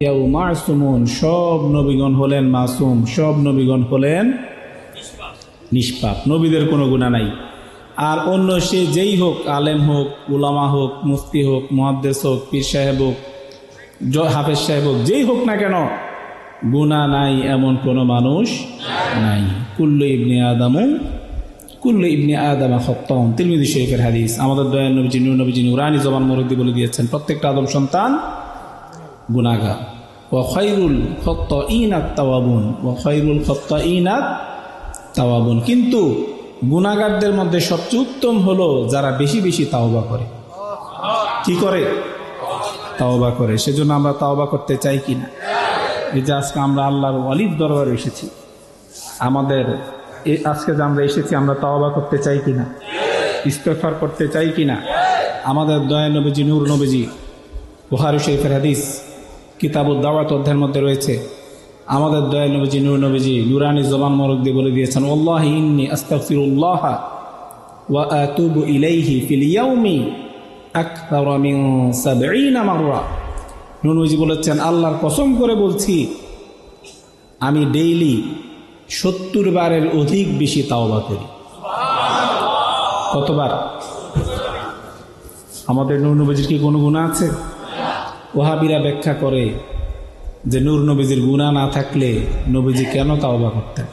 মাসুমুন, সব নবীগণ হলেন মাসুম, সব নবীগণ হলেন নিষ্পাপ, নবীদের কোনো গুনাহ নাই। আর অন্য সে যেই হোক, আলেম হোক, উলামা হোক, মুফতি হোক, মুহাদ্দিস হোক, পীর সাহেব হোক, হাফেজ সাহেব হোক, যেই হোক না কেন, গুনাহ নাই এমন কোনো মানুষ নাই। কুল্লু ইবনে আদম খাত্তাউন, তিরমিজি শরীফের হাদিস। আমাদের দয়াল নবীজি নূর নবীজি নুরানি জবান মুরব্বি বলে দিয়েছেন, প্রত্যেকটা আদম সন্তান গুনাহগার। ওয়া খায়রুল খাত্তাইনাত তাওয়াবুন, ওয়া খায়রুল খাত্তাইনাত তাওয়াবুন। কিন্তু গুনাহগারদের মধ্যে সবচেয়ে উত্তম হলো যারা বেশি বেশি তাওবা করে। কি করে? তাওবা করে। সেজন্য আমরা তাওবা করতে চাই কিনা? এই যে আজকে আমরা আল্লাহর ওয়ালির দরবারে এসেছি, আমাদের আজকে যে আমরা এসেছি, আমরা তাওবা করতে চাই কিনা? ইস্তেগফার করতে চাই কিনা? আমাদের দয়াল নবীজি নূর নবীজি বুখারী শরীফের হাদিস কিতাবুদ দাওয়াত অধ্যায়ের মধ্যে রয়েছে, আমাদের দয়াল নবীজি নূর নবীজি নুরানি জবান মোবারক দিয়ে বলে দিয়েছেন, ওয়াল্লাহি ইন্নী আস্তাগফিরুল্লাহ ওয়া আতুবু ইলাইহি ফিল ইয়াউমি আকতারা মিন 70 মাররা। নূর নবীজি বলেছেন, আল্লাহর কসম করে বলছি, আমি ডেইলি 70 বারের অধিক বেশি তাওবা করি। কতবার? আমাদের নূর নবীজির কি কোনো গুনাহ আছে? ওহাবিরা ব্যাখ্যা করে যে নূর নবীজির গুনাহ না থাকলে নবীজি কেন তাওবা করতেন?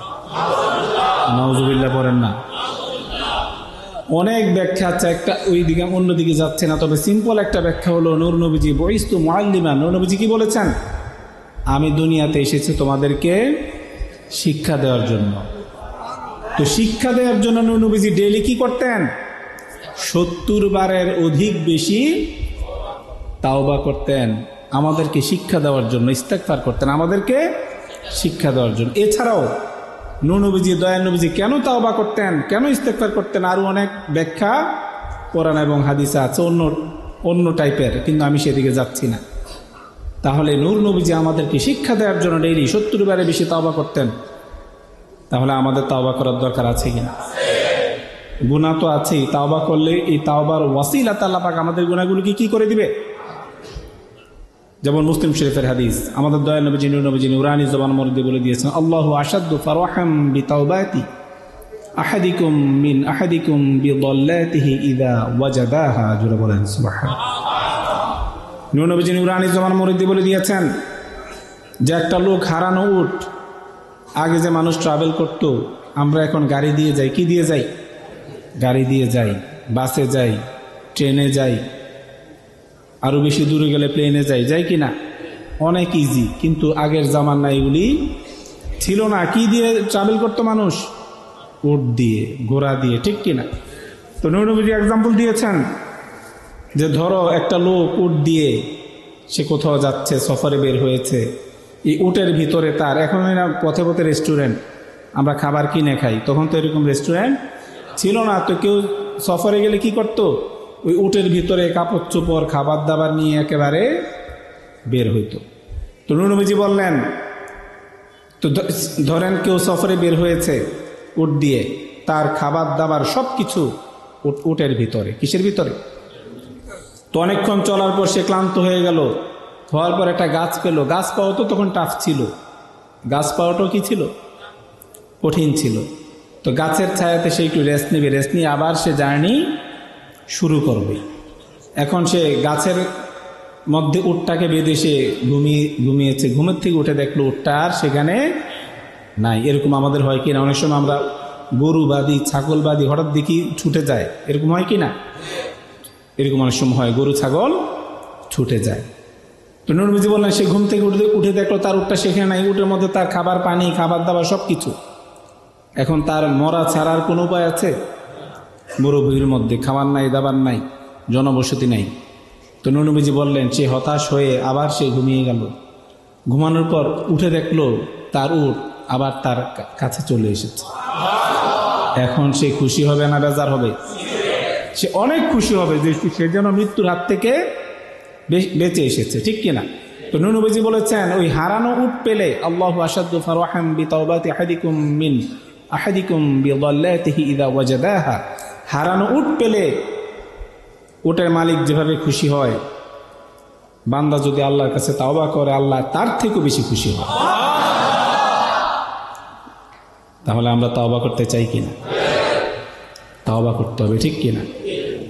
নাউজুবিল্লাহ পড়েন না। অনেক ব্যাখ্যা আছে, একটা ওই দিকে অন্যদিকে যাচ্ছে না, তবে সিম্পল একটা ব্যাখ্যা হলো, নূর নবীজি বুইস্তু মুআল্লিমান, নূর নবীজি কি বলেছেন? আমি দুনিয়াতে এসেছি তোমাদেরকে শিক্ষা দেওয়ার জন্য। তো শিক্ষা দেওয়ার জন্য নূর নবীজি ডেইলি কি করতেন? 70 বারের অধিক বেশি তাওবা করতেন, আমাদেরকে শিক্ষা দেওয়ার জন্য। ইস্তেগফার করতেন আমাদেরকে শিক্ষা দেওয়ার জন্য। এছাড়াও নূর নবীজি দয়াল নবীজি কেন তাওবা করতেন, কেন ইস্তেগফার করতেন, আরো অনেক ব্যাখ্যা কোরআন এবং হাদিসে আছে অন্য টাইপের, কিন্তু আমি সেদিকে যাচ্ছি না। তাহলে নূর নবীজি আমাদেরকে শিক্ষা দেওয়ার জন্য ডেইলি 70 বারে বেশি তাওবা করতেন। তাহলে আমাদের তাওবা করার দরকার আছে কিনা? গুনাহ তো আছেই, তাওবা করলে এই তাওবার ওয়াসিলাতে আল্লাহ পাক আমাদের গুনাহগুলোকে কি করে দিবে? যেমন মুসলিম শরীফের হাদিস, আমাদের দয়াল নবীজি নূর নবীজি নুরানি জবান মুরব্বি বলে দিয়েছেন, আল্লাহু আশাদ্দু ফারহাম বিতাওবাতি আহাদিকুম মিন আহাদিকুম বিদাল্লাতিহি ইযা ওয়াজাদাহা। জোরে বলেন সুবহানাল্লাহ। নূর নবীজি নুরানি জবান মুরব্বি বলে দিয়েছেন যে একটা লোক হারানো উট, আগে যে মানুষ ট্রাভেল করত, আমরা এখন গাড়ি দিয়ে যাই। কি দিয়ে যাই? গাড়ি দিয়ে যাই, বাসে যাই, ট্রেনে যাই, আরো বেশি দূরে গেলে প্লেনে যাই কি না? অনেক ইজি। কিন্তু আগের জামানা এগুলি ছিল না। কি দিয়ে ট্রাভেল করতো মানুষ? উট দিয়ে, ঘোড়া দিয়ে, ঠিক কিনা? তো নূর নবীজি এক্সাম্পল দিয়েছেন যে ধরো একটা লোক উট দিয়ে সে কোথাও যাচ্ছে, সফরে বের হয়েছে, এই উটের ভিতরে তার, এখন পথে পথে রেস্টুরেন্ট, আমরা খাবার কিনে খাই, তখন তো এরকম রেস্টুরেন্ট ছিল না। তো কেউ সফরে গেলে কি করতো? ওই উটের ভিতরে কাপড় চোপড়, খাবার দাবার নিয়ে একেবারে বের হইতো। তো নূর নবীজি বললেন, তো ধরেন কেউ সফরে বের হয়েছে উট দিয়ে, তার খাবার দাবার সব কিছু উটের ভিতরে। কিসের ভিতরে? তো অনেকক্ষণ চলার পর সে ক্লান্ত হয়ে গেল, হওয়ার পর একটা গাছ পেল। গাছ পাওয়া তো তখন টাফ ছিল, গাছ পাওয়াটাও কি ছিল? কঠিন ছিল। তো গাছের ছায়াতে সে একটু রেস্ট নেবে, রেস্ট নিয়ে আবার সে জার্নি শুরু করবে। এখন সে গাছের মধ্যে উটটাকে বেঁধে সে ঘুমিয়েছে, ঘুমের থেকে উঠে দেখলো উটটা আর সেখানে নাই। এরকম আমাদের হয় কিনা? অনেক সময় আমরা গরু বাঁধি, ছাগল বাঁধি, হঠাৎ দেখি ছুটে যায়, এরকম হয় কিনা? এরকম অনেক সময় হয়, গরু ছাগল ছুটে যায়। তো নূর নবীজি বললেন, সে ঘুম থেকে উঠে দেখলো তার উটটা সেখানে নাই, উটের মধ্যে তার খাবার পানি, খাবার দাবার সব কিছু। এখন তার মরা ছাড়ার কোনো উপায় আছে? মরুভূমির মধ্যে খাবার নাই, দাবার নাই, জনবসতি নাই। তো নূর নবীজি বললেন, সে হতাশ হয়ে আবার সে ঘুমিয়ে গেল। ঘুমানোর পর উঠে দেখলো তার উট আবার তার কাছে চলে এসেছে। এখন সে খুশি হবে না বেজার হবে? সে অনেক খুশি হবে যে সে যেন মৃত্যুর হাত থেকে বেঁচে এসেছে, ঠিক কিনা? তো নূর নবীজি বলেছেন, ওই হারানো উট পেলে, আল্লাহু আশাদ্দু ফারহাম বিতাওবাতি আহাদিকুম মিন আহাদিকুম বিদাল্লাতিহি ইযা ওয়াজাদাহা। হারানো উট পেলে উটের মালিক যেভাবে খুশি হয়, বান্দা যদি আল্লাহর কাছে তাওবা করে, আল্লাহ তার থেকেও বেশি খুশি হয়। তাহলে আমরা তাওবা করতে চাই কিনা? তাওবা করতে হবে, ঠিক কিনা?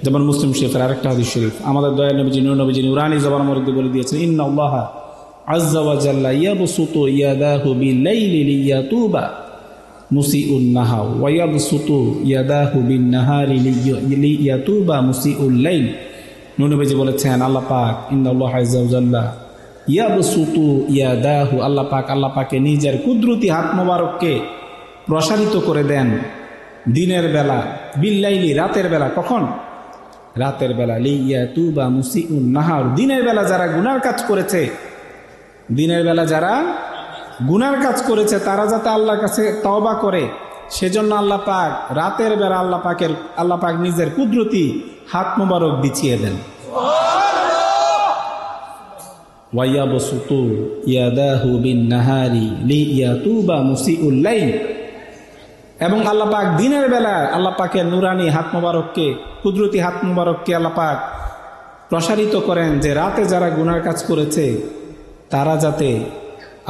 যেমন মুসলিম শরীফের আরেকটা হাদিস শরীফ, আমাদের দয়াল নবীজি নূর নবীজি নুরানি জবানের মধ্যে বলে দিয়েছেন, ইন্নাল্লাহা আযজা ওয়া জাল্লা ইয়াবসুতু ইয়াদাহু বিল-লাইলি লিয়াতুবা মুসিউন নাহার ওয়া ইয়াবসুতু ইয়াদাহু বিন-নাহারি লিয়াতুবা মুসিউল লাইল। নূর নবীজি বলেছেন, আল্লাহ পাক ইন্নাল্লাহা আযজা ওয়া জাল্লা ইয়াবসুতু ইয়াদাহু, আল্লাহ পাকে নিজের কুদরতি হাত মোবারককে প্রসারিত করে দেন দিনের বেলা, বিল-লাইলি রাতের বেলা। কখন? রাতের বেলা। লিয়াতুবা মুসিউন নাহার, দিনের বেলা যারা গুনার কাজ করেছে, দিনের বেলা যারা গুনার কাজ করেছে তারা যাতে আল্লাহর কাছে তওবা করে, সেজন্য আল্লাহ পাক রাতের বেলা আল্লাহ পাক নিজের কুদরতি হাত মোবারক বিছিয়ে দেন। ওয়া ইয়াবসুতু ইয়াদাহু বিন-নাহারি লিয়াতুবা মুসিউল লাইল, এবং আল্লাহ পাক দিনের বেলা আল্লাহ পাকের নুরানি হাত মোবারককে, কুদরতি হাত মোবারককে আল্লাহ পাক প্রসারিত করেন যে রাতে যারা গুনার কাজ করেছে তারা যাতে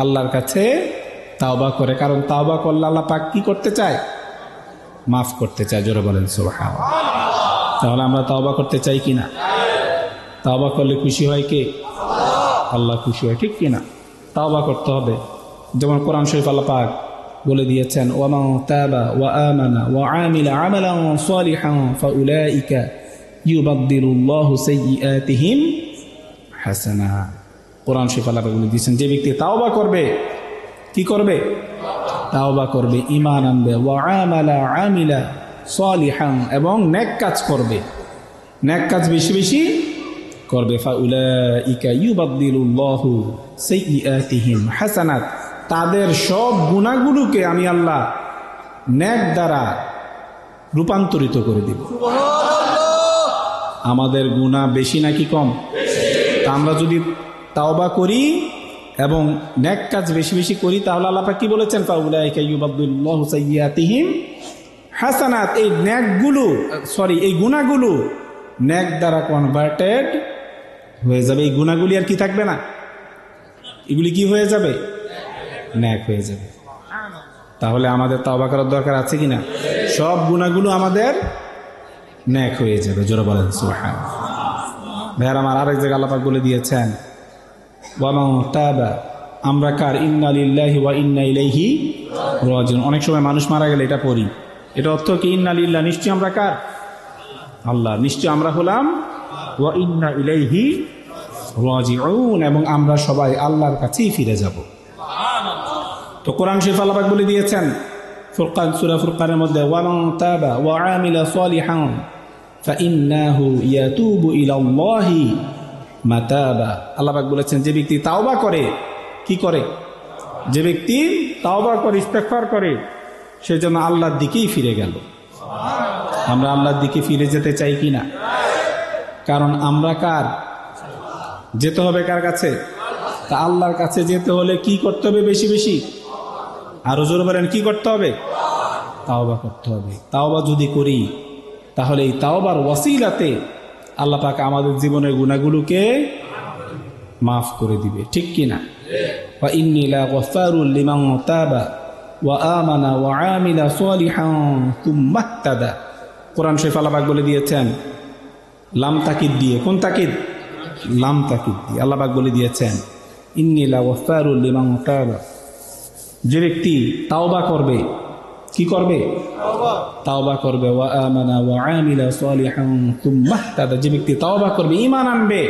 আল্লাহর কাছে তাওবা করে। কারণ তাওবা করলে আল্লাহ পাক কি করতে চায়? মাফ করতে চায়। জোরে বলেন সুবহানাল্লাহ। তাহলে আমরা তাওবা করতে চাই কিনা? তাওবা করলে খুশি হয় কে? আল্লাহ খুশি হয়, ঠিক কিনা? তাওবা করতে হবে। যেমন কোরআন শরীফ আল্লাহ পাক বলে দিয়েছেন, ওয়ামান তাবা ওয়া আমানা ওয়া আমিলা আমালান সালিহান ফাউলাইকা ইউবাদদিলুল্লাহু সাইয়্যাতিহিম হাসানাত। কোরআন শরীফ আল্লাহ বলে দিয়েছেন, যে ব্যক্তি তাওবা করবে, কি করবে? তাওবা করবে, ঈমান আনবে, ওয়া আমিলা সালিহান, এবং নেক কাজ করবে, নেক কাজ বেশি বেশি করবে। ফাউলাইকা ইউবাদদিলুল্লাহু সাইয়্যাতিহিম হাসানাত, তাদের সব গুনাহগুলোকে আমি আল্লাহ নেক দ্বারা রূপান্তরিত করে দিব। আমাদের গুনাহ বেশি নাকি কম? তা আমরা যদি তাওবা করি এবং নেক কাজ বেশি বেশি করি তাহলে আল্লাহ পাক কি বলেছেন? ফাউলাইকা ইউবাদদিলুল্লাহু সাইয়্যাতিহিম হাসানাত, এই নেকগুলো এই গুনাহগুলো নেক দ্বারা কনভার্টেড হয়ে যাবে। এই গুনাহগুলি আর কি থাকবে না, এগুলি কি হয়ে যাবে? নেক হয়ে যাবে। তাহলে আমাদের তাওবা করার দরকার আছে কিনা? সব গুনাহগুলো আমাদের নেক হয়ে যাবে। জোরে বলেন সুবহানাল্লাহ। ভাইয়ার আমার আরেক জায়গায় আল্লাহ পাক বলে দিয়েছেন, ওয়ামান তাবা, আমরা কার? ইন্না লিল্লাহি ওয়া ইন্না ইলাইহি রাজিউন। অনেক সময় মানুষ মারা গেলে এটা পড়ি, এটা অর্থ কি? ইন্না লিল্লাহ, নিশ্চয় আমরা কার? আল্লাহ, নিশ্চয় আমরা হলাম, ওয়া ইন্না ইলাইহি রাজিউন, এবং আমরা সবাই আল্লাহর কাছেই ফিরে যাব। তো কোরআন শরীফ আল্লাহ পাক বলে দিয়েছেন ফুরকান, সূরা ফুরকানের মধ্যে, ওয়ামান তাবা ওয়া আমিলা সালিহান ফাইন্নাহু ইয়াতুবু ইলাল্লাহি মাতাবা। আল্লাহ পাক বলেছেন, যে ব্যক্তি তাওবা করে, কি করে? যে ব্যক্তি তাওবা করে, ইস্তেগফার করে, সে যেন আল্লাহর দিকেই ফিরে গেল। আমরা আল্লাহর দিকে ফিরে যেতে চাই কি না? কারণ আমরা কার? যেতে হবে কার কাছে? তা আল্লাহর কাছে যেতে হলে কি করতে হবে? বেশি বেশি, আরো জোরে বলেন, কি করতে হবে? তাওবা করতে হবে। তাওবা যদি করি তাহলে এই তাওবার ওয়াসিলাতে আল্লাহ পাক আমাদের জীবনের গুনাহগুলোকে মাফ করে দিবে, ঠিক কিনা? ওয়া ইন্নী লা গফারুল লিমান তাবা ওয়া আমানা ওয়া আমিলা সালিহান সুম্মা ইহতাদা। কোরআন শরীফ আল্লাহ পাক বলে দিয়েছেন লাম তাকিদ দিয়ে। কোন তাকিদ? লাম তাকিদ দিয়ে। আল্লাহ পাক বলে দিয়েছেন, ইন্নী লা গফারুল লিমান তাবা, যে ব্যক্তি তাওবা করবে, কি করবে? তাওবা করবে, ওয়া আমানা ওয়া আমিলা সালিহান সুম্মা ইহতাদা, যে ব্যক্তি তাওবা করবে, ঈমান আনবে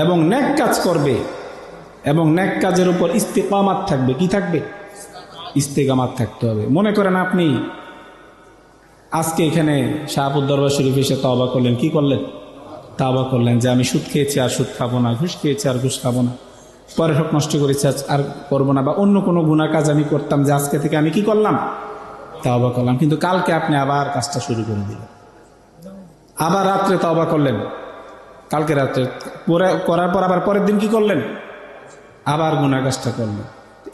এবং নেক কাজ করবে, এবং নেক কাজের উপর ইস্তিকামাত থাকবে। কি থাকবে? ইস্তিকামাত থাকতে হবে। মনে করেন আপনি আজকে এখানে শাহপুর দরবার শরীফ এসে তাওবা করলেন, কি করলেন? তাওবা করলেন যে আমি সুদ খেয়েছি আর সুদ খাবো না, ঘুষ খেয়েছি আর ঘুষ খাবো না, পরের হক নষ্ট করেছি আর করবো না, বা অন্য কোনো গুনাহ কাজ আমি করতাম, যে আজকে থেকে আমি কি করলাম? তাওবা করলাম। কিন্তু কালকে আপনি আবার কাজটা শুরু করে দিলেন, আবার রাত্রে তাওবা করলেন, কালকে রাত্রে করার পর আবার পরের দিন কি করলেন? আবার গুনাহ কাজটা করলেন।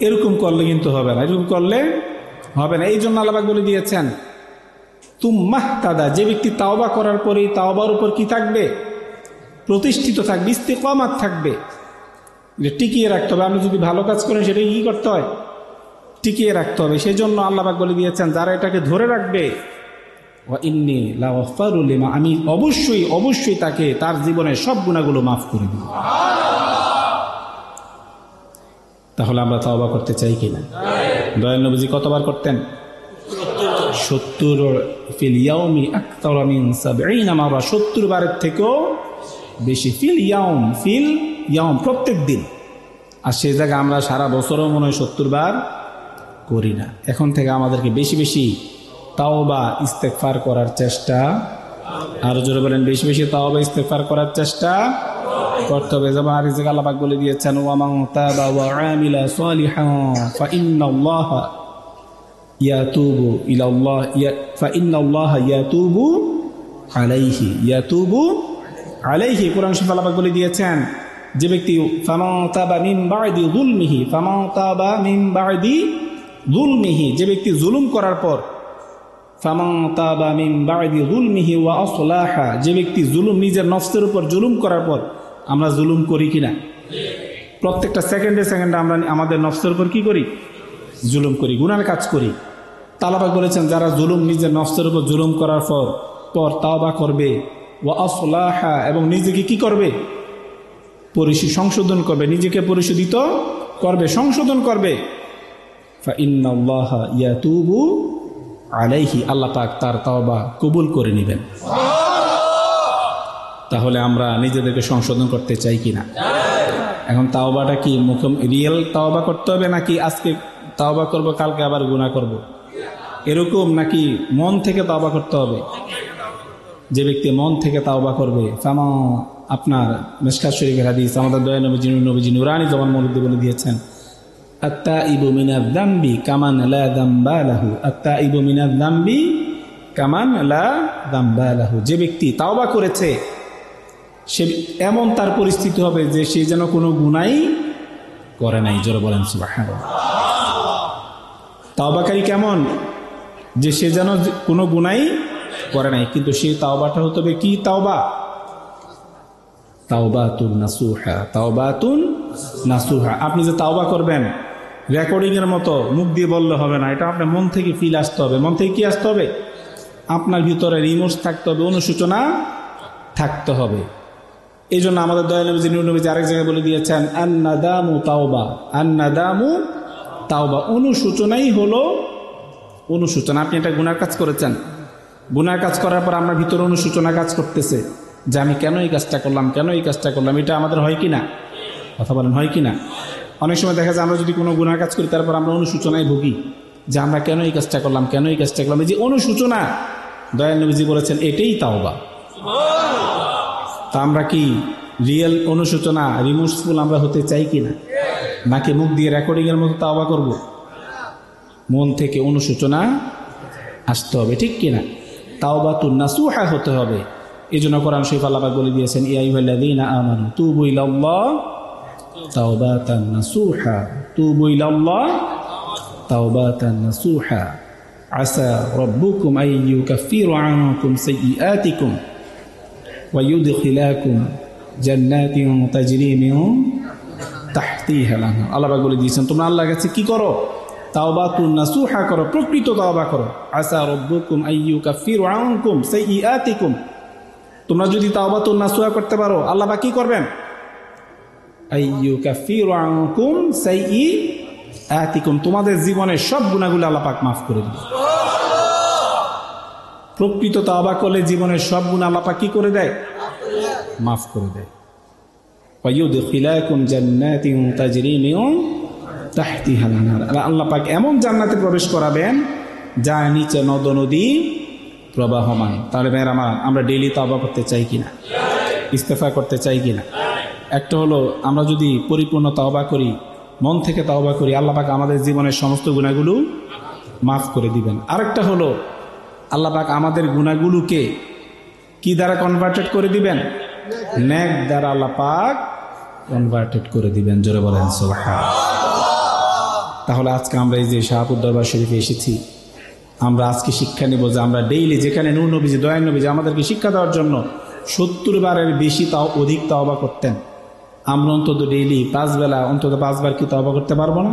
এরকম করলে কিন্তু হবে না, এরকম করলে হবে না। এই জন্য আল্লাহ পাক বলে দিয়েছেন সুম্মা ইহতাদা, যে ব্যক্তি তাওবা করার পরেই তাওবার উপর কি থাকবে? প্রতিষ্ঠিত থাকবে, ইস্তেকামাত থাকবে, যে টিকিয়ে রাখতে হবে। আপনি যদি ভালো কাজ করেন সেটা কি করতে হয়? টিকিয়ে রাখতে হবে। সেই জন্য আল্লাহ পাক বলে দিয়েছেন যারা এটাকে ধরে রাখবে, ওয়া ইন্নী লাগাফারু লিমা, আমি অবশ্যই অবশ্যই তাকে তার জীবনের সব গুনাহগুলো মাফ করে দেব। তাহলে আমরা তওবা করতে চাই কিনা? দয়াল নবীজি কতবার করতেন? 70 ফিল ইয়াউমি আকতার মিন 70 মারা, 70 বারের থেকেও বেশি। ফিল ইয়াউম প্রত্যেক দিন। আর সেই জায়গায় আমরা সারা বছরও মনে হয় 70 বার করি না। এখন থেকে আমাদেরকে বেশি বেশি তাওবা ইস্তেগফার করার চেষ্টা, আরো জোরে বলেন, বেশি বেশি তাওবা ইস্তেগফার করার চেষ্টা করতে হবে। যেমন আর জায়গায় আল্লাহ পাক বলে দিয়েছেন, ওয়া মান তাবা ওয়া আমিলা সালিহান ফা ইন্নাল্লাহা ইয়াতুবু ইলাল্লাহ ফা ইন্নাল্লাহা ইয়াতুবু আলাইহি। কোরআন শরীফে আল্লাহ পাক বলে দিয়েছেন, যে ব্যক্তি ফামান তাবা মিন বা'দি যুলমিহি, যে ব্যক্তি জুলুম করার পর, ফামান তাবা মিন বা'দি যুলমিহি ওয়া আসলাহা, যে ব্যক্তি জুলুম, নিজের নফসের উপর জুলুম করার পর, আমরা জুলুম করি কিনা? প্রত্যেকটা সেকেন্ডে সেকেন্ডে আমরা আমাদের নফসের উপর কি করি? জুলুম করি, গুনার কাজ করি। আল্লাহ পাক বলেছেন যারা জুলুম, নিজের নফসের উপর জুলুম করার পর তাওবা করবে, ওয়া আসলাহা, এবং নিজেকে কি করবে? সংশোধন করবে, নিজেকে পরিশোধিত করবে, সংশোধন করবে, ফা ইন্নাল্লাহা ইয়াতুবু আলাইহি, আল্লাহ পাক তার তাওবা কবুল করে নেবেন। তাহলে আমরা নিজেদেরকে সংশোধন করতে চাই কিনা? এখন তাওবাটা কি রিয়েল তাওবা করতে হবে, নাকি আজকে তাওবা করব কালকে আবার গুনাহ করব, এরকম, নাকি মন থেকে তাওবা করতে হবে? যে ব্যক্তি মন থেকে তাওবা করবে, আপনার মিশকাত শরীফের হাদিস, আমাদের দয়াল নবীজি নুরানি জবান মধ্যে বলে দিয়েছেন, আত্তাইবু মিনাজ যামবি কামান লা যামবা লাহু, আত্তাইবু মিনাজ যামবি কামান লা যামবা লাহু, যে ব্যক্তি তাওবা করেছে সে এমন তার পরিস্থিতি হবে যে সে যেন কোনো গুনাহই করে নাই। জোরে বলেন সুবহানাল্লাহ। তাওবাকারী কেমন? যে সে যেন কোনো গুনাহই করে নাই, কিন্তু সেই তাওবাটা হতে হবে কি তাওবা? তাওবাতুন নাসুহা, তাওবাতুন নাসুহা। আপনি যে তাওবা করবেন রেকর্ডিং এর মতো মুখ দিয়ে বললে হবে না, এটা আপনার মন থেকে ফিল আসতে হবে। মন থেকে কি আসতে হবে? আপনার ভিতরে রিমোর্স থাকতে হবে, অনুশোচনা থাকতে হবে। এই জন্য আমাদের দয়াল নবীজি আরেক জায়গায় বলে দিয়েছেন, আন-নাদামু তাওবা, আন-নাদামু তাওবা, অনুশোচনাই হলো অনুশোচনা। আপনি একটা গুনার কাজ করেছেন, গুনার কাজ করার পর আপনার ভিতরে অনুশোচনা কাজ করতেছে যে আমি কেন এই কাজটা করলাম, এটা আমাদের হয় কি না? কথা বলেন, হয় কি না? অনেক সময় দেখা যায় আমরা যদি কোনো গুনার কাজ করি তারপর আমরা অনুশোচনায় ভুগি যে আমরা কেন এই কাজটা করলাম। এই যে অনুশোচনা, দয়াল নবীজি বলেছেন এটাই তাওবা। তা আমরা কি রিয়েল অনুশোচনা, রিমোর্সফুল আমরা হতে চাই কিনা? নাকি মুখ দিয়ে রেকর্ডিং এর মতো তাওবা করব? মন থেকে অনুশোচনা আসতে হবে, ঠিক কিনা? তাওবাতুন নাসুহা হতে হবে। এই জন্য কোরআন শরীফ আল্লাহ পাক বলে দিয়েছেন, ইয়া আইয়ুহাল্লাযীনা আমানু তুবু ইলাল্লাহ তাওবাতান নাসুহা, তুবু ইলাল্লাহ তাওবাতান নাসুহা, আসা রাব্বুকুম আইয়ুকাফিরু আনকুম সাইয়্যাতিকুম ওয়া ইউদখিলাকুম জান্নাতিন তাজরি মিন তাহতিহা আল-আনহার। আল্লাহ পাক বলে দিয়েছেন তোমরা আল্লাহর কাছে কি করো? তাওবাতুন নাসুহা করো, প্রকৃত তাওবা করো। আসা রাব্বুকুম আইয়ুকাফিরু আনকুম সাইয়্যাতিকুম, তোমরা যদি তাওবাতুন নাসুহা করতে পারো আল্লাহ পাক কি করবেন? আইয়ুকাফিরু আনকুম সাইয়্যাতিকুম, তোমাদের জীবনের সব গুনাহগুলো আল্লাহ পাক মাফ করে দিবেন। প্রকৃত তাওবা করলে জীবনের সব গুনাহ আল্লাহ পাক কি করে দেয়? মাফ করে দেয়। ওয়া ইউদখিলাকুম জান্নাতিন তাজরি মিন তাহতিহা আল-আনহার, আল্লাহ পাক এমন জান্নাতে প্রবেশ করাবেন যার নিচে নদ নদী প্রবাহমান। তাহলে ভাইরা আমার, আমরা ডেইলি তাওবা করতে চাই কিনা? ইস্তেগফার করতে চাই কিনা? একটা হলো আমরা যদি পরিপূর্ণ তাওবা করি, মন থেকে তাওবা করি, আল্লাহ পাক আমাদের জীবনের সমস্ত গুনাহগুলো মাফ করে দিবেন। আরেকটা হলো আল্লাহ পাক আমাদের গুনাহগুলোকে কি দ্বারা কনভার্টেড করে দিবেন? নেক দ্বারা আল্লাহ পাক কনভার্টেড করে দিবেন। জোরে বলেন সুবহানাল্লাহ। তাহলে আজকে আমরা এই যে শাহপুর দরবার শরীফে এসেছি, আমরা আজকে শিক্ষা নিব যে আমরা ডেইলি যেখানে নূর নবীজি, দয়াল নবীজি আমাদেরকে শিক্ষা দেওয়ার জন্য 70 বারের বেশি তাও অধিক তওবা করতেন। আমরা অন্তত ডেইলি 5 বেলা অন্তত 5 বার কি তওবা করতে পারবো না?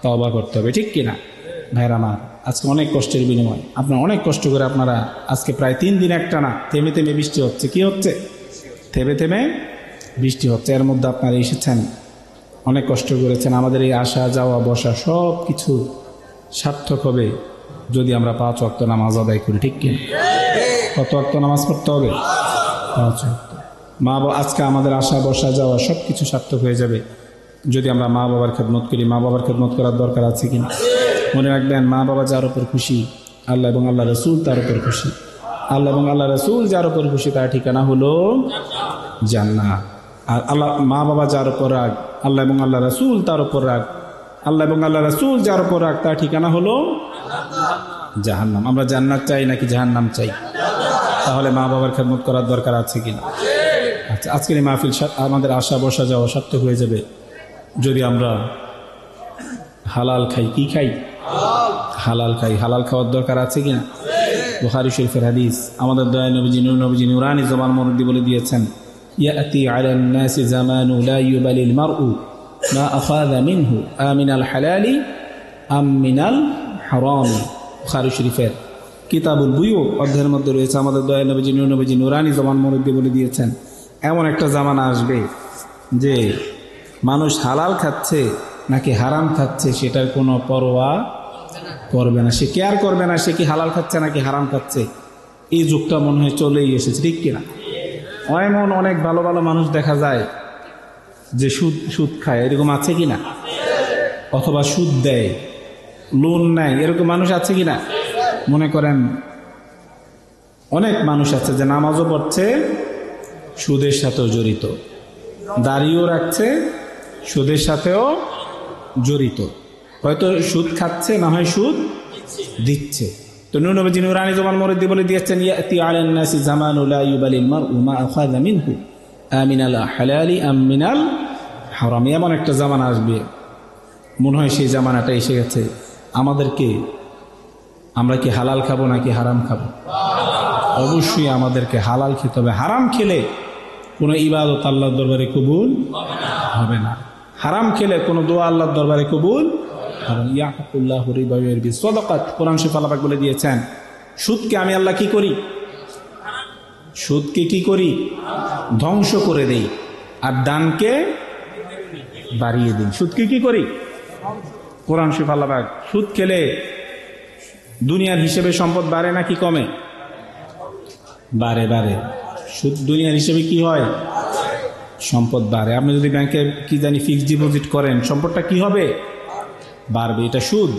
তওবা করতে হবে, ঠিক কিনা ভাইরা আমার? আজকে অনেক কষ্টের বিনিময় আপনারা অনেক কষ্ট করে আপনারা আজকে প্রায় 3 দিন একটানা থেমে থেমে বৃষ্টি হচ্ছে। কি হচ্ছে? থেমে থেমে বৃষ্টি হচ্ছে। এর মধ্যে আপনারা এসেছেন, অনেক কষ্ট করেছেন। আমাদের এই আসা যাওয়া বসা সব কিছু সার্থক হবে যদি আমরা 5 ওয়াক্ত নামাজ আদায় করি, ঠিক কিনা? কত ওয়াক্ত নামাজ পড়তে হবে? 5 ওয়াক্ত। আজকে আমাদের আসা বসা যাওয়া সব কিছু সার্থক হয়ে যাবে যদি আমরা মা বাবার খেদমত করি। মা বাবার খেদমত করার দরকার আছে কিনা? মনে রাখবেন, মা বাবা যার উপর খুশি আল্লাহ এবং আল্লাহ রসুল তার উপর খুশি। আল্লাহ এবং আল্লাহ রসুল যার উপর খুশি তার ঠিকানা হলো জান্নাত। আর মা বাবা যার উপর রাগ, আল্লাহ এবং আল্লাহ রসুল তার উপর রাগ। আল্লাহ এবং আল্লাহ রসুল যার উপর রাগ তার ঠিকানা হলো জাহান্নাম। আমরা জান্নাত চাই নাকি জাহান্নাম চাই? তাহলে মা বাবার খেদমত করার দরকার আছে কিনা? আচ্ছা, আজকের এই মাহফিল আমাদের আসা বসা যাওয়া সার্থক হয়ে যাবে যদি আমরা হালাল খাই। কি খাই? হালাল খাই। হালাল খাওয়ার দরকার আছে কিনা? বুখারী শরীফের হাদিস, আমাদের দয়াল নবীজি নূর নবীজি নুরানি জবান মুরব্বি বলে দিয়েছেন, ইয়াতি আলান নাসি জামানু লা ইউবালিল মারউ মা আখাযা মিনহু আমিনাল হালালি আম মিনাল হারামি। বুখারী শরীফের কিতাবুল বুয়ু অধ্যায়ের মধ্যে রয়েছে। আমাদের দয়াল নবীজি নূর নবীজি নুরানি জবান মুরব্বি বলে দিয়েছেন, এমন একটা জামানা আসবে যে মানুষ হালাল খাচ্ছে নাকি হারাম খাচ্ছে সেটার কোনো পরোয়া করবে না। সে কেয়ার করবে না সে কি হালাল খাচ্ছে নাকি হারাম খাচ্ছে। এই যুগটা মনে হয় চলেই এসেছে, ঠিক কিনা? এমন অনেক ভালো ভালো মানুষ দেখা যায় যে সুদ খায়, এরকম আছে কিনা? অথবা সুদ দেয়, লোন নেয়, এরকম মানুষ আছে কিনা? মনে করেন অনেক মানুষ আছে যে নামাজও পড়ছে, সুদের সাথেও জড়িত, দাড়িও রাখছে, সুদের সাথেও জড়িত, হয়তো সুদ খাচ্ছে না হয় সুদ দিচ্ছে। তো নূর নবীজি নুরানি জবান মুরব্বি বলে দিয়েছেন, ইয়াতি আলান নাসি জামানু লা ইউবালিল মারউ মা আখাযা মিনহু আমিনাল হালালি আম মিনাল হারাম। এমন একটা জামানা আসবে, মনে হয় সেই জামানাটা এসে গেছে। আমরা কি হালাল খাবো নাকি হারাম খাবো? অবশ্যই আমাদেরকে হালাল খেতে হবে। হারাম খেলে কোনো ইবাদত আল্লাহর দরবারে কবুল হবে না। হারাম খেলে কোনো দোয়া আল্লাহর দরবারে কবুল হবে না। ইয়াকুল্লাহু রিবা ওয়া ইয়ারবি সাদাকাত। কোরআন শরীফ আল্লাহ পাক বলে দিয়েছেন, সুদকে আমি আল্লাহ কি করি? সুদকে কি করি? ধ্বংস করে দেই, আর দানকে বাড়িয়ে দিই। সুদকে কি করি? কোরআন শরীফ আল্লাহ পাক, সুদ খেলে দুনিয়ার হিসেবে সম্পদ বাড়ে নাকি কমে? বাড়ে। সুদ দুনিয়ার হিসেবে কি হয়? সম্পদ বাড়ে। আপনি যদি ব্যাংকে কি জানি ফিক্সড ডিপোজিট করেন, সম্পদটা কি হবে? বাড়বে। এটা সুদ।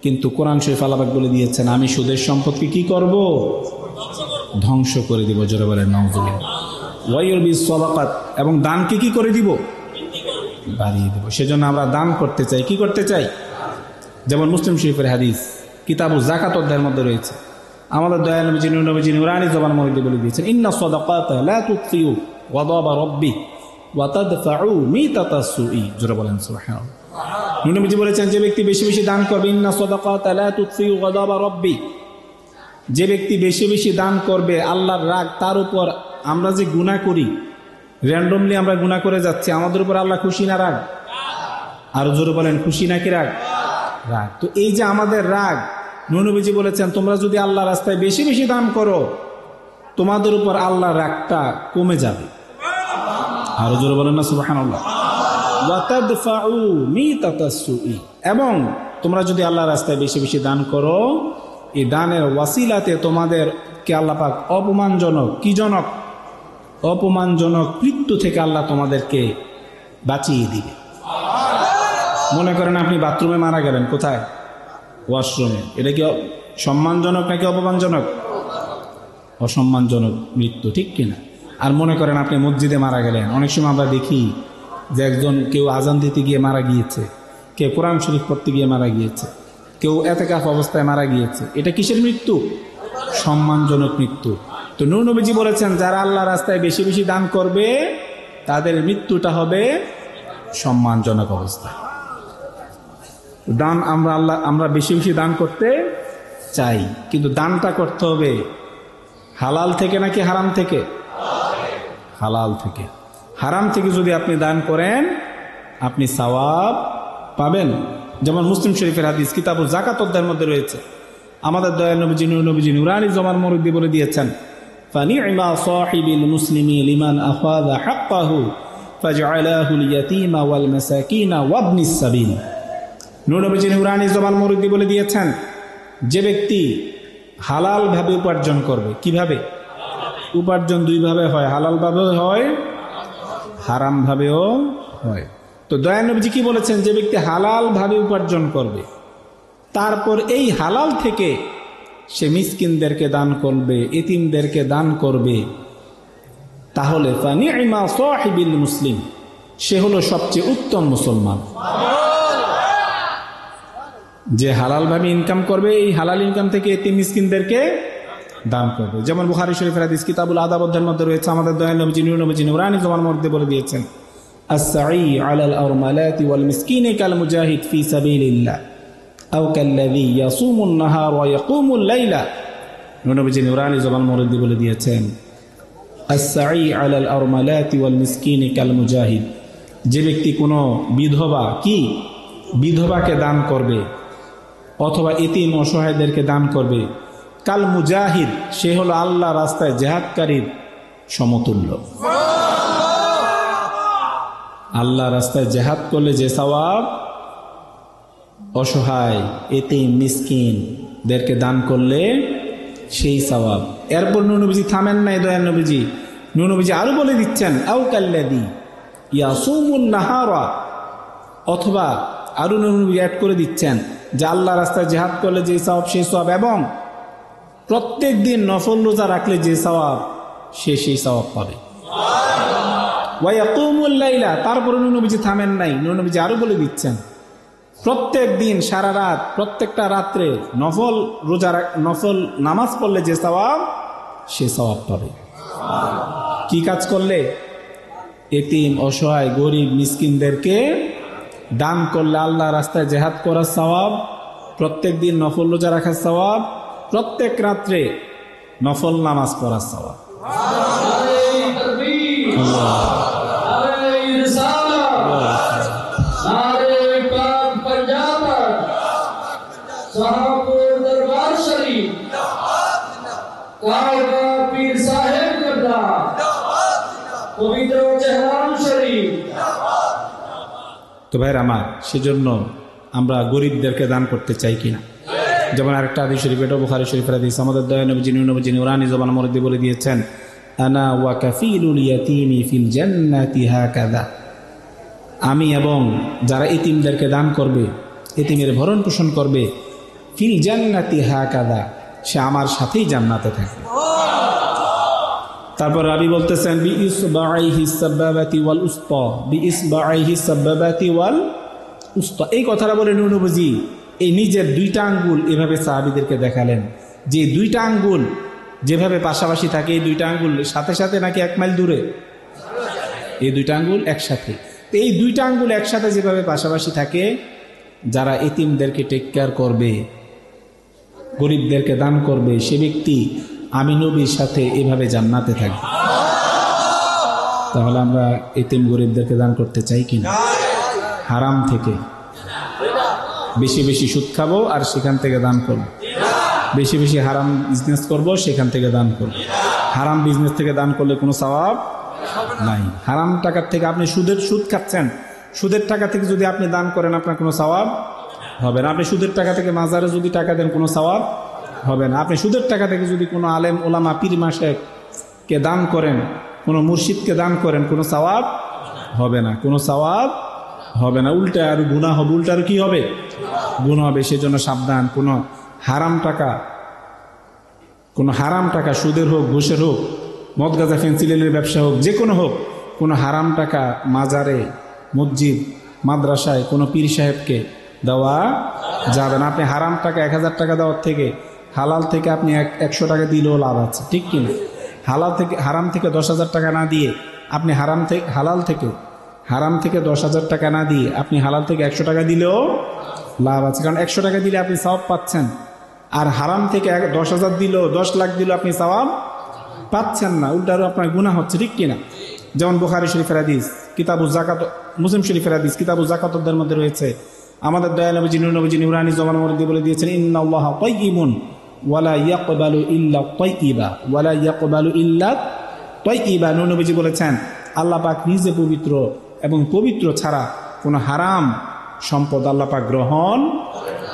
কিন্তু কোরআন শরীফ আল্লাহ পাক বলে দিয়েছেন, আমি সুদের সম্পদকে কি করব? ধ্বংস করে দিব। জোরে বলেন নাউযুবিল্লাহ। ওয়া ইয়ারবি সাদাকাত, এবং দানকে কি করে দিব? বাড়িয়ে দেব। সেজন্য আমরা দান করতে চাই। কি করতে চাই? যেমন মুসলিম শরীফের হাদিস কিতাবুল যাকাত অধ্যায়ের মধ্যে রয়েছে। আমাদের দয়াল নবীজি নুরানি জবান মুরব্বি বলে দিয়েছেন, ইন্না সাদাকাতা লা তুতফিউ গাদাবা রাব্বি ওয়া তাদফাউ মিতাতাস সুই। জোরে বলেন সুবহানাল্লাহ। নবীজি বলেছেন, যে ব্যক্তি বেশি বেশি দান করবে, ইন্না সাদাকাতা লা তুতফিউ গাদাবা রাব্বি, যে ব্যক্তি বেশি বেশি দান করবে, আল্লাহর রাগ তার উপর। আমরা যে গুনাহ করি, র্যান্ডমলি আমরা গুনাহ করে যাচ্ছি, আমাদের উপর আল্লাহ খুশি না রাগ? আরো জোরে বলেন, খুশি নাকি রাগ? রাগ। তো এই যে আমাদের রাগ, নবীজি বলেছেন, তোমরা যদি আল্লাহ রাস্তায় বেশি বেশি দান করো, তোমাদের উপর আল্লাহর রাগটা কমে যাবে। আরো জোরে বলেন না সুবহানাল্লাহ। ওয়া তাদফাউ মিতাতাস সুই, এবং তোমরা যদি আল্লাহর রাস্তায় বেশি বেশি দান করো, এই দানের ওয়াসিলাতে তোমাদেরকে আল্লাহ পাক অপমানজনক মৃত্যু থেকে আল্লাহ তোমাদেরকে বাঁচিয়ে দিবে। মনে করেন আপনি বাথরুমে মারা গেলেন, কোথায়? ওয়াশরুমে। এটা কি সম্মানজনক নাকি অপমানজনক? অসম্মানজনক মৃত্যু, ঠিক কিনা? আর মনে করেন আপনি মসজিদে মারা গেলেন। অনেক সময় আমরা দেখি যে কেউ আজান দিতে গিয়ে মারা গিয়েছে, কেউ কোরআন শরীফ পড়তে গিয়ে মারা গিয়েছে, কেউ এতেকাফ অবস্থায় মারা গিয়েছে। এটা কিসের মৃত্যু? সম্মানজনক মৃত্যু। তো নবীজি বলেছেন, যারা আল্লাহ রাস্তায় বেশি বেশি দান করবে, তাদের মৃত্যুটা হবে সম্মানজনক অবস্থা। দান আমরা বেশি বেশি দান করতে চাই, কিন্তু দানটা করতে হবে হালাল থেকে নাকি হারাম থেকে? হালাল থেকে। হারাম থেকে যদি আপনি দান করেন আপনি সওয়াব পাবেন। যেমন মুসলিম শরীফের হাদিস কিতাবুল যাকাত অধ্যায়ের মধ্যে রয়েছে, আমাদের দয়াল নবী নুরানি জবান মুরব্বি বলে দিয়েছেন, ফানি'মা সাহিবিল মুসলিমি লিমান আখাযা হাক্কাহু ফাজআলাহুল ইয়াতীমা ওয়াল মাসাকিনা ওয়াবনিস সাবিল। নবী নুরানি জবান মুরব্বি বলে দিয়েছেন, যে ব্যক্তি হালাল ভাবে উপার্জন করবে। কিভাবে উপার্জন? দুইভাবে হয়, হালাল ভাবেও হয়, হারাম ভাবেও হয়। তো দয়াল নবীজি কি বলেছেন? যে ব্যক্তি হালাল ভাবে উপার্জন করবে, তারপর এই হালাল থেকে সে মিসকিনদেরকে দান করবে, এতিমদেরকে দান করবে, তাহলে ফানি'মা সাহিবিল মুসলিম, সে হলো সবচেয়ে উত্তম মুসলমান। যে হালাল ভাবে ইনকাম করবে, এই হালাল ইনকাম থেকে এতিম মিসকিনদেরকে দান করবে। যেমন বুখারী শরীফের হাদিস কিতাবুল আদাব অধ্যায়ের মধ্যে রয়েছে, আমাদের দয়াল নবী নুরানি জবান মুরব্বি বলে দিয়েছেন, আস-সাঈ আলাল আরমালাতি ওয়াল মিসকিনি কাল মুজাহিদ ফি সাবিলিল্লাহ আও কাল্লাযী ইয়াসুমুন নাহার ওয়া ইয়াকুমুল লাইলা। নবী নুরানি জবান মুরব্বি বলে দিয়েছেন, আস-সাঈ আলাল আরমালাতি ওয়াল মিসকিনি কাল মুজাহিদ, যে ব্যক্তি কোনো বিধবাকে দান করবে অথবা এতিম অসহায়দেরকে দান করবে, কাল মুজাহিদ, সে হলো আল্লাহ রাস্তায় জিহাদকারীর সমতুল্য। আল্লাহ রাস্তায় জিহাদ করলে যে সওয়াব, অসহায় এতিম মিসকিনদেরকে দান করলে সেই সওয়াব। এরপর নবীজি থামেন নাই, দয়াল নবীজি আরো বলে দিচ্ছেন, আও কাল্লাযী ইয়াসুমুন নাহারা, অথবা আরো নবী অ্যাড করে দিচ্ছেন যে আল্লাহ রাস্তায় জিহাদ করলে যে সওয়াব সেই সওয়াব, এবং প্রত্যেক দিন নফল রোজা রাখলে যে সওয়াব সেই সওয়াব পাবে। ওয়া ইয়াকুমুল লাইলা, তারপরে নবীজি থামেন নাই, নবীজি আরো বলে দিচ্ছেন, প্রত্যেক দিন সারা রাত, প্রত্যেকটা রাত্রে নফল নামাজ পড়লে যে সওয়াব সে সওয়াব পাবে। কি কাজ করলে? এতিম অসহায় গরিব মিসকিনদেরকে দান করলে আল্লাহ রাস্তায় জিহাদ করার সওয়াব, প্রত্যেক দিন নফল রোজা রাখার সওয়াব, প্রত্যেক রাত্রে নফল নামাজ পড়ার সওয়াব। তো ভাইয়ের আমার, সেজন্য আমরা গরিবদেরকে দান করতে চাই কিনা? যেমন আরেকটা হাদিস শরীফ, এটা বুখারী শরীফের হাদিস, আমাদের দয়াল নবী নুরানি জবান মুরব্বি বলে দিয়েছেন, আনা ওয়া কাফিলুল ইয়াতীমি ফিল জান্নাতি হাকাযা, আমি এবং যারা এতিমদেরকে দান করবে, এতিমের ভরণ পোষণ করবে, ফিল জান্নাতি হাকাযা, সে আমার সাথেই জান্নাতে থাকবে। তারপর রাবি বলতেছেন, বিইসবাইহিস সাবাবাতি ওয়াল উসতা, বিইসবাইহিস সাবাবাতি ওয়াল উসতা, এই কথাটা বলে নবীজি এই নিজের দুইটা আঙ্গুল এভাবে সাহাবীদেরকে দেখালেন, যে দুইটা আঙ্গুল যেভাবে পাশাপাশি থাকে, এই দুইটা আঙ্গুল সাথে সাথে নাকি 1 মাইল দূরে, এই দুইটা আঙ্গুল একসাথে। তো এই দুইটা আঙ্গুল একসাথে যেভাবে পাশাপাশি থাকে, যারা এতিমদেরকে টেক কেয়ার করবে, গরিবদেরকে দান করবে, সে ব্যক্তি আমি নবীর সাথে এভাবে জান্নাতে থাকবে। তাহলে আমরা এতিম গরিবদেরকে দান করতে চাই কিনা? হারাম থেকে বেশি বেশি সুদ খাবো আর সেখান থেকে দান করবো, বেশি বেশি হারাম বিজনেস করব, সেখান থেকে দান করব। হারাম বিজনেস থেকে দান করলে কোনো সওয়াব নাই। হারাম টাকার থেকে আপনি সুদ খাচ্ছেন, সুদের টাকা থেকে যদি আপনি দান করেন আপনার কোনো সওয়াব হবে না। আপনি সুদের টাকা থেকে মাজারে যদি টাকা দেন কোনো সওয়াব হবে না। আপনি সুদের টাকা থেকে যদি কোনো আলেম ওলামা পীর মাশায়েখকে দান করেন, কোনো মুর্শিদকে দান করেন, কোনো সওয়াব হবে না, কোনো সওয়াব হবে না, উল্টা আর গুনাহ হবে, উল্টা আর কি হবে? গুনাহ হবে। সেজন্য সাবধান, কোনো হারাম টাকা সুদের হোক, ঘুষের হোক, মদ গাঁজা ফেন্সিলের ব্যবসা হোক, যে কোনো হোক, কোনো হারাম টাকা মাজারে, মসজিদ, মাদ্রাসায় কোনো পীর সাহেবকে দেওয়া যাবে না। আপনি হারাম টাকা 1000 টাকা দেওয়ার থেকে হালাল থেকে আপনি 100 টাকা দিলেও লাভ আছে, ঠিক কিনা? হারাম থেকে 10,000 টাকা না দিয়ে আপনি হারাম থেকে 10,000 টাকা না দিয়ে আপনি হালাল থেকে 100 টাকা দিলেও লাভ আছে, কারণ 100 টাকা দিলে আপনি সওয়াব পাচ্ছেন, আর হারাম থেকে 10,000 দিলেও 10 লাখ দিলেও আপনি সওয়াব পাচ্ছেন না, উল্টারও আপনার গুনাহ হচ্ছে, ঠিক কিনা? যেমন বুখারী শরীফের হাদিস কিতাবুজ যাকাত, মুসলিম শরীফের হাদিস কিতাবুজ যাকাতের মধ্যে রয়েছে, আমাদের দয়াল নবী নূর নবী নুরানি জবান মধ্যে বলে দিয়েছেন, ইন্নাল্লাহা তাইয়্যিবুন ওয়ালা ইয়াকবালু ইল্লা তাইয়্যিবা ওয়ালা ইয়াকবালু ইল্লা তাইয়্যিবা। নূর নবীজি বলেছেন আল্লাহ পাক নিজে পবিত্র এবং পবিত্র ছাড়া কোনো হারাম সম্পদ আল্লাহ পাক গ্রহণ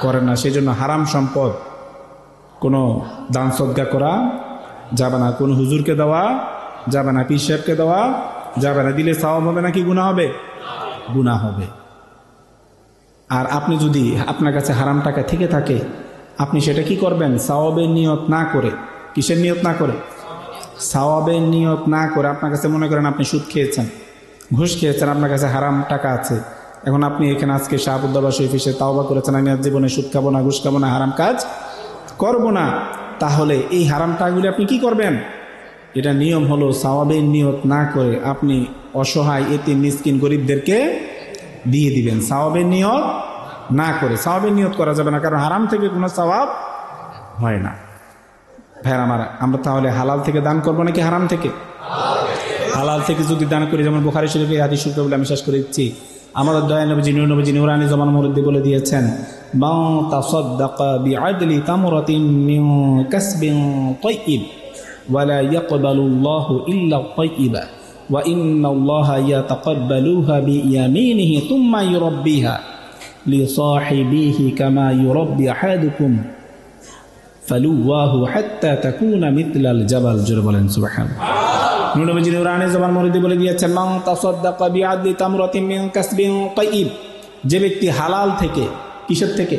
করেন না। সেই জন্য হারাম সম্পদ কোনো দান সদকা করা যাবে না, কোনো হুজুরকে দেওয়া যাবে না, পীর সাহেবকে দেওয়া যাবে না। দিলে সওয়াব হবে নাকি গুনাহ হবে? গুনাহ হবে। আর আপনি যদি আপনার কাছে হারাম টাকা থেকে থাকে, আপনি সেটা কি করবেন? সওয়াবের নিয়ত না করে। কিসের নিয়ত না করে? সওয়াবের নিয়ত না করে। আপনার কাছে মনে করেন আপনি সুদ খেয়েছেন, ঘুষ খেয়েছেন, আপনার কাছে হারাম টাকা আছে, এখন আপনি এখানে আজকে শাহাবুদ্দাবা শরীফ এসে তাওবা করেছেন, আমি আজ জীবনে সুদ খাবো না, ঘুষ খাবো না, হারাম কাজ করব না। তাহলে এই হারাম টাকাগুলি আপনি কি করবেন? এটা নিয়ম হলো সওয়াবের নিয়ত না করে আপনি অসহায় এতিম মিসকিন গরিবদেরকে দিয়ে দিবেন, সওয়াবের নিয়ত না করে। সওয়াবের নিয়ত করা যাবে না, কারণ হারাম থেকে কোনো সওয়াব হয় না। ভাইয়ের আমার, আমরা তাহলে হালাল থেকে দান করবো নাকি হারাম থেকে? হালাল থেকে যদি দান করি, যেমন বুখারী শরীফে হাদিস শরীফ বলে আমি শেষ করে দিচ্ছি, আমাদের দয়াল নবী নূর নবী নুরানি জবান মুরদ্দি বলে দিয়েছেন, মা তাসাদ্দাকা বিআদলি তামরাতিন মিন কাসবিন তাইয়্যিব ওয়ালা ইয়াকবালুল্লাহু ইল্লা তাইয়্যিবা ওয়া ইন্নাল্লাহা ইয়াতাকাব্বালুহা বিয়ামিনিহি থুম্মা ইউরাব্বিহা লিসাহিবিহি কামা ইউরাব্বি আহাদুকুম ফালুওয়াহু হাত্তা তাকুনা মিথলাল জাবাল। জোরে বলেন সুবহানাল্লাহ। নূর নবী নুরানি জবান মুরদ্দি বলে দিয়েছেন, মান তাসাদ্দাকা বিআদলি তামরাতিন মিন কাসবিন তাইয়্যিব, যে ব্যক্তি হালাল থেকে, কিসের থেকে?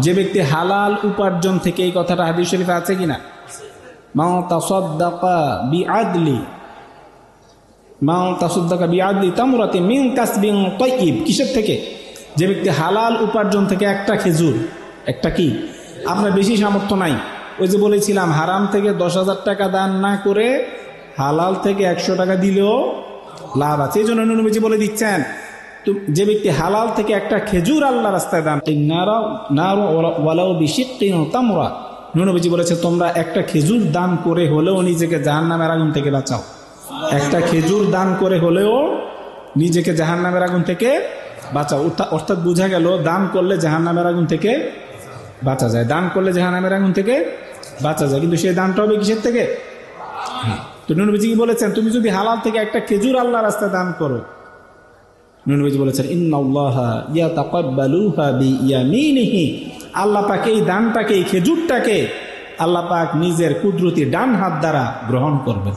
যে ব্যক্তি হালাল উপার্জন থেকে, এই কথাটা হাদিস শরীফে আছে কিনা? মান তাসাদ্দাকা বিআদলি তামরাতিন মিন কাসবিন তাইয়্যিব, কিসের থেকে? যে ব্যক্তি হালাল উপার্জন থেকে একটা খেজুর, একটা কি, আপনার বেশি সামর্থ্য নাই, ওই যে বলেছিলাম হারাম থেকে 10,000 টাকা দান না করে হালাল থেকে 100 টাকা দিলেও লাভ আছে। এই জন্য নবীজি বলে দিচ্ছেন, যে ব্যক্তি হালাল থেকে একটা খেজুর আল্লাহ রাস্তায় দান, নবীজি বলেছে তোমরা একটা খেজুর দান করে হলেও নিজেকে জাহান্নামের আগুন থেকে বাঁচাও। একটা খেজুর দান করে হলেও নিজেকে জাহান্নামের আগুন থেকে বাঁচাও। অর্থাৎ বোঝা গেল দান করলে জাহান্নামের আগুন থেকে বাঁচা যায়, দান করলে জাহান্নামের আগুন থেকে বাঁচা যায়। কিন্তু সেই দানটা হবে কিসের থেকে? তো নবীজি কি বলেছেন, তুমি যদি হালাল থেকে একটা খেজুর আল্লাহ রাস্তায় দান করো, নবীজি বলেছেন ইন্নাল্লাহা ইয়াতাকাব্বালুহা বিয়ামিনিহি, আল্লাহ পাক এই দানটাকে, এই খেজুরটাকে আল্লাহ পাক নিজের কুদরতি ডান হাত দ্বারা গ্রহণ করবেন।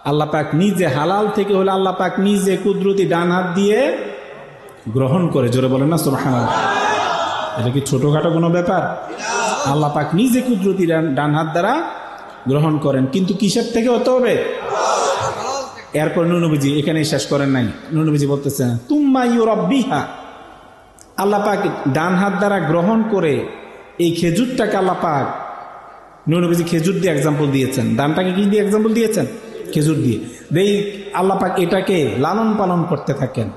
আল্লাহ পাক নিজে, হালাল থেকে হলে আল্লাহ পাক নিজে কুদরতি ডান হাত দিয়ে গ্রহণ করে। জোরে বলেন না সুবহানাল্লাহ। এটা কি ছোটখাটো কোনো ব্যাপার? আল্লাহ পাক নিজে কুদরতি ডান হাত দ্বারা গ্রহণ করেন, কিন্তু কিসের থেকে হতে হবে? এরপর নবীজি এখানে শেষ করেন নাই, নবীজি বলতেছেন তুম্মা ইউরাব্বিহা, আল্লাহ পাক ডান হাত দ্বারা গ্রহণ করে এই খেজুরটাকে আল্লাহ পাক, নবীজি খেজুর দিয়ে এক্সাম্পল দিয়েছেন, দানটাকে কি দিয়ে এক্সাম্পল দিয়েছেন? খেজুর দিয়ে। এই আল্লাহ পাক এটাকে লালন পালন করতে থাকেন,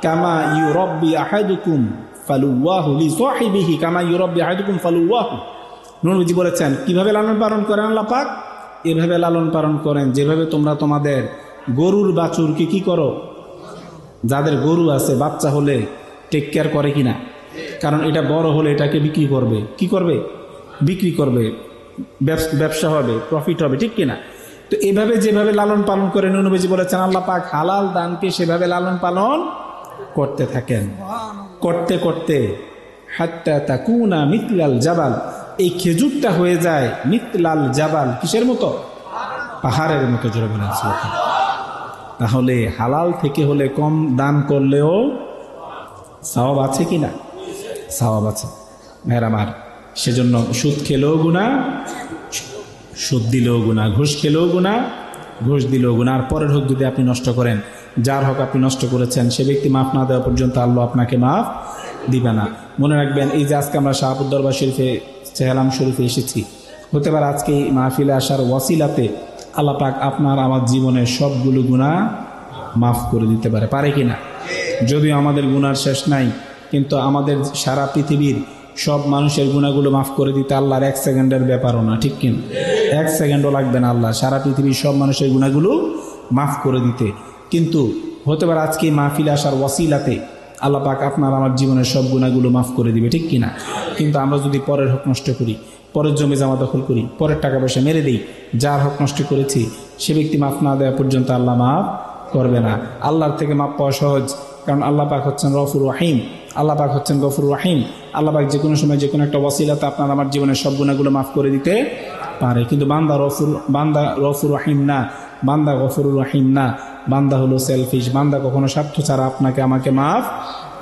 কামা ইউরাব্বি আহাদুকুম ফালুওয়াহু লিসাহিবিহি কামা ইউরাব্বি আহাদুকুম ফালুওয়াহু। নবীজি বলেছেন কিভাবে লালন পালন করেন আল্লাহ পাক? এভাবে লালন পালন করেন যেভাবে তোমরা তোমাদের গরুর বাছুরকে কি করো? যাদের গরু আছে, বাচ্চা হলে টেক কেয়ার করে কিনা? কারণ এটা বড় হলে এটাকে বিক্রি করবে, কি করবে? বিক্রি করবে, ব্যবসা হবে, প্রফিট হবে, ঠিক কিনা? তো এভাবে যেভাবে লালন পালন করে নবীজি বলেছেন আল্লাহ পাক হালাল দানকে সেভাবে লালন পালন করতে থাকেন। করতে করতে হাত্তা তাকুনা মিথলাল জাবাল, এই খেজুরটা হয়ে যায় মিথলাল জাবাল, কিসের মতো? পাহাড়ের মতো। জোরে বলেন সুবহানাল্লাহ। তাহলে হালাল থেকে হলে কম দান করলেও সওয়াব আছে কিনা? সওয়াব আছে ভাইরা আমার। সেজন্য সুদ খেলেও গুনাহ, সুদ দিলেও গুনাহ, ঘুষ খেলেও গুনাহ, ঘুষ দিলেও গুনাহ। আর পরের হক যদি আপনি নষ্ট করেন, যার হক আপনি নষ্ট করেছেন সে ব্যক্তি মাফ না দেওয়া পর্যন্ত আল্লাহ আপনাকে মাফ দিবে না। মনে রাখবেন, এই যে আজকে আমরা শাহাবুদ্দরবার শরীফে, চেহালাম শরীফে এসেছি, হতে পারে আজকে এই মাহফিলে আসার ওয়াসিলাতে আল্লাহ পাক আপনার আমার জীবনের সবগুলো গুনাহ মাফ করে দিতে পারে, পারে কিনা? যদিও আমাদের গুনার শেষ নাই, কিন্তু আমাদের সারা পৃথিবীর সব মানুষের গুনাহগুলো মাফ করে দিতে আল্লাহর 1 সেকেন্ডের ব্যাপারও না, ঠিক কিনা? এক সেকেন্ডও লাগবে না আল্লাহ সারা পৃথিবীর সব মানুষের গুনাহগুলো মাফ করে দিতে। কিন্তু হতে পারে আজকে মাহফিলে আসার ওয়াসিলাতে আল্লাহ পাক আপনার আমার জীবনের সব গুনাহগুলো মাফ করে দিবে, ঠিক কিনা? কিন্তু আমরা যদি পরের হক নষ্ট করি, পরের জমি জমা দখল করি, পরের টাকা পয়সা মেরে দিই, যার হক নষ্ট করেছি সে ব্যক্তি মাফ না দেওয়া পর্যন্ত আল্লাহ মাফ করবে না। আল্লাহর থেকে মাফ পাওয়া সহজ, কারণ আল্লাহ পাক হচ্ছেন গফুর রহিম, আল্লাহ পাক হচ্ছেন গফুর রহিম। আল্লাহ পাক যে কোনো সময় যে কোনো একটা ওয়াসিলাতে আপনার আমার জীবনের সব গুনাহগুলো মাফ করে দিতে পারে। কিন্তু বান্দা গফুর রহিম না, বান্দা গফুর রহিম না, বান্দা হলো সেলফিশ। বান্দা কখনো স্বার্থ ছাড়া আপনাকে আমাকে মাফ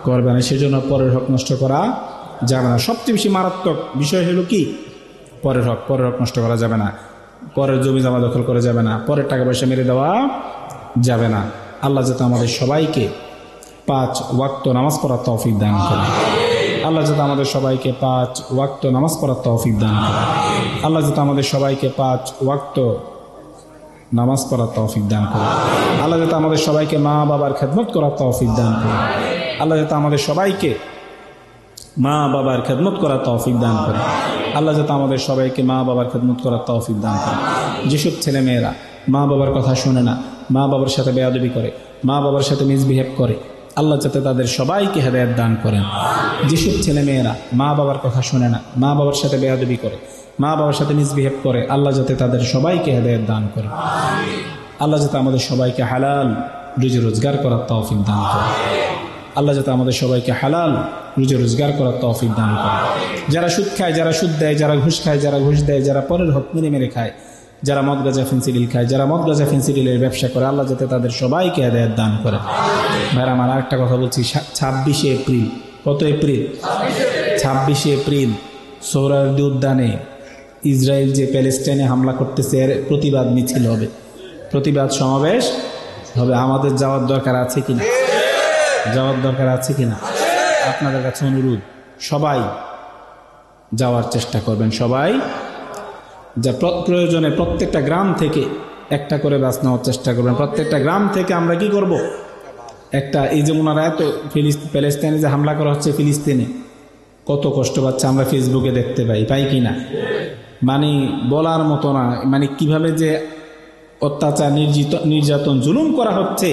করবে না, সেজন্য পরের হক নষ্ট করা যাবে না। সবচেয়ে বেশি মারাত্মক বিষয় হলো কি? পরের হক নষ্ট করা যাবে না, পরের জমি জমা দখল করা যাবে না, পরের টাকা পয়সা মেরে দেওয়া যাবে না। আল্লাহ যাতে আমাদের সবাইকে 5 ওয়াক্ত নামাজ পড়ার তৌফিক দান করে। আল্লাহ যাতে আমাদের সবাইকে 5 ওয়াক্ত নামাজ পড়ার তৌফিক দান করে। আল্লাহ যাতে আমাদের সবাইকে 5 ওয়াক্ত নামাজ পড়ার তৌফিক দান করে। আল্লাহ যাতে আমাদের সবাইকে মা বাবার খেদমত করার তৌফিক দান করে। আল্লাহ যাতে আমাদের সবাইকে মা বাবার খেদমত করার তৌফিক দান করে। আল্লাহ যাতে আমাদের সবাইকে মা বাবার খেদমত করার তৌফিক দান করে। যেসব ছেলেমেয়েরা মা বাবার কথা শোনে না, মা বাবার সাথে বেয়াদবি করে, মা বাবার সাথে মিসবিহেভ করে, আল্লাহ যাতে তাদের সবাইকে হেদায়েত দান করেন। যেসব ছেলেমেয়েরা মা বাবার কথা শোনে না, মা বাবার সাথে বেয়াদবি করে, মা বাবার সাথে মিসবিহেভ করে, আল্লাহ যাতে তাদের সবাইকে হেদায়েত দান করে। আল্লাহ যাতে আমাদের সবাইকে হালাল রুজি রোজগার করার তৌফিক দান করে। আল্লাহ যাতে আমাদের সবাইকে হালাল রুজি রোজগার করার তৌফিক দান করে। যারা সুদ খায়, যারা সুদ দেয়, যারা ঘুষ খায়, যারা ঘুষ দেয়, যারা পরের হক মেরে মেরে খায়, যারা মদ গাঁজা ফেন্সিডিল খায়, যারা মদ গাঁজা ফেন্সিডিলের ব্যবসা করে, আল্লাহ যাতে তাদের সবাইকে হেদায়েত দান করে। ভাইরা আমার আরেকটা কথা বলছি, 26শে এপ্রিল, কত এপ্রিল? 26শে এপ্রিল সোহরাওয়ার্দী উদ্যানে ইসরায়েল যে প্যালেস্টাইনে হামলা করতেছে এর প্রতিবাদ মিছিল হবে, প্রতিবাদ সমাবেশ হবে। আমাদের যাওয়ার দরকার আছে কিনা? যাওয়ার দরকার আছে কিনা? আপনাদের কাছে অনুরোধ, সবাই যাওয়ার চেষ্টা করবেন। সবাই যা প্রয়োজনে প্রত্যেকটা গ্রাম থেকে একটা করে বাস নেওয়ার চেষ্টা করবেন। প্রত্যেকটা গ্রাম থেকে আমরা কি করব? একটা, এই যে ওনারা এত প্যালেস্টাইনে যে হামলা করা হচ্ছে, ফিলিস্তিনে কত কষ্ট পাচ্ছে আমরা ফেসবুকে দেখতে পাই কি না? মানে বলার মতো না, মানে কিভাবে যে অত্যাচার, নির্যাতন, জুলুম করা হচ্ছে,